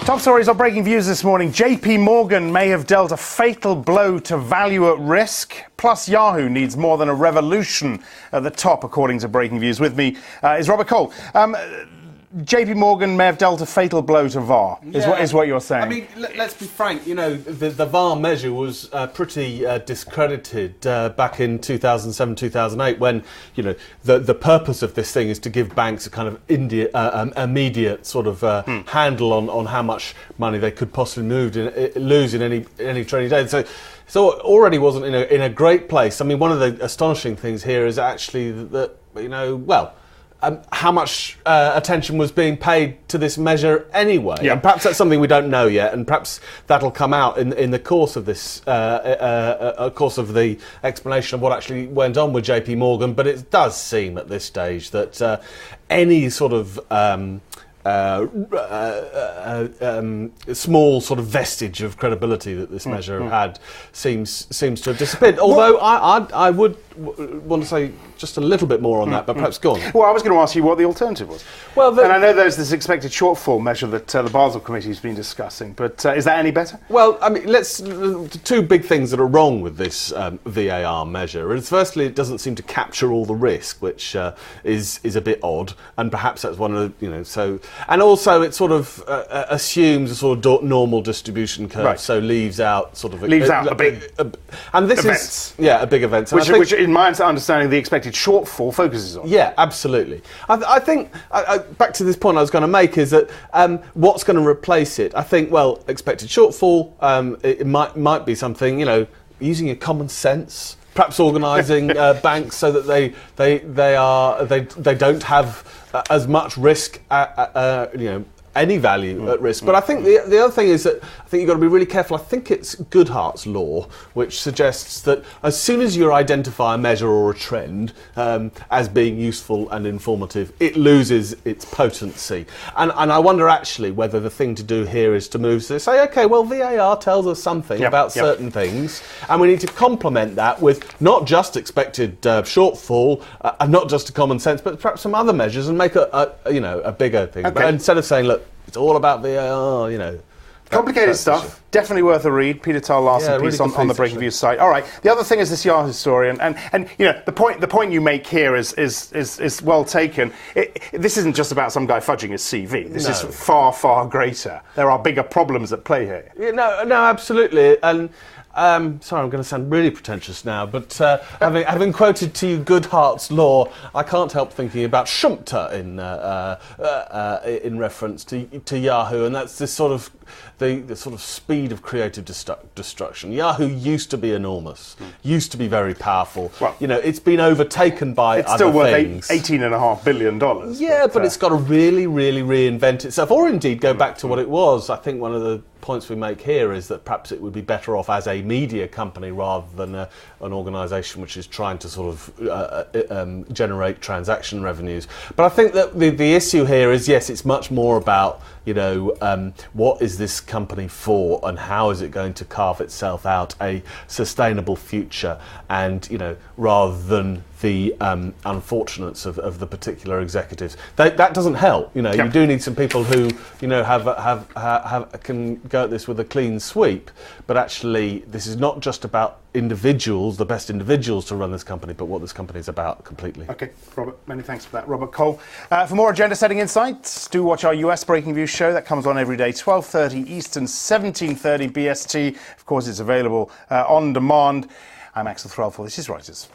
Top stories on Breaking Views this morning. JPMorgan may have dealt a fatal blow to value at risk. Plus, Yahoo needs more than a revolution at the top, according to Breaking Views. With me is Robert Cole. JPMorgan may have dealt a fatal blow to VaR, is what you're saying. I mean, let's be frank, the VaR measure was pretty discredited back in 2007, 2008, when, the purpose of this thing is to give banks a kind of immediate sort of handle on how much money they could possibly lose in any trading day. So it already wasn't in a great place. I mean, one of the astonishing things here is actually that how much attention was being paid to this measure anyway. Yeah. And perhaps that's something we don't know yet, and perhaps that'll come out in the course of this, course of the explanation of what actually went on with JPMorgan. But it does seem at this stage that any sort of small sort of vestige of credibility that this measure had seems to have disappeared. Although I would want to say just a little bit more on that, but perhaps go on. Well, I was going to ask you what the alternative was. Well, and I know there's this expected shortfall measure that the Basel Committee has been discussing, but is that any better? Well, I mean, the two big things that are wrong with this VaR measure is, firstly, it doesn't seem to capture all the risk, which is a bit odd, and perhaps that's one of the, and also it sort of assumes a sort of normal distribution curve, right. So leaves out sort of a big and this events. A big event, which in my understanding the expected shortfall focuses on. Yeah, absolutely. I think back to this point I was going to make is that what's going to replace it? I think expected shortfall. It might be something using your common sense. Perhaps organising banks so that they don't have as much risk, any value at risk. But I think the other thing is that I think you've got to be really careful. I think it's Goodhart's law, which suggests that as soon as you identify a measure or a trend as being useful and informative, it loses its potency. And I wonder actually whether the thing to do here is to move to say, okay, well, VaR tells us something about certain things, and we need to complement that with not just expected shortfall, and not just a common sense, but perhaps some other measures, and make a bigger thing. Okay. But instead of saying, look, it's all about VaR, Complicated stuff. Definitely worth a read. Peter Tarr Larson piece on the Breaking Views site. All right. The other thing is this Yahoo story, and the point you make here is well taken. This isn't just about some guy fudging his CV. This is far greater. There are bigger problems at play here. Yeah, no, absolutely. And sorry, I'm going to sound really pretentious now, but having quoted to you Goodhart's law, I can't help thinking about Schumpeter in reference to Yahoo, and that's this sort of the sort of speed of creative destruction. Yahoo used to be enormous, used to be very powerful. Well, it's been overtaken by it's other still worth things. $18.5 billion. Yeah, but it's got to really reinvent itself, or indeed go back to what it was. I think one of the points we make here is that perhaps it would be better off as a media company rather than an organisation which is trying to sort of generate transaction revenues. But I think that the issue here is, yes, it's much more about what is this company for, and how is it going to carve itself out a sustainable future, and rather than the unfortunates of the particular executives. That doesn't help. You do need some people who can go at this with a clean sweep. But actually, this is not just about individuals, the best individuals to run this company, but what this company is about completely. Okay, Robert, many thanks for that. Robert Cole. For more agenda-setting insights, do watch our US Breaking Views show. That comes on every day, 12:30 Eastern, 17:30 BST. Of course, it's available on demand. I'm Axel Threlfall. This is Reuters.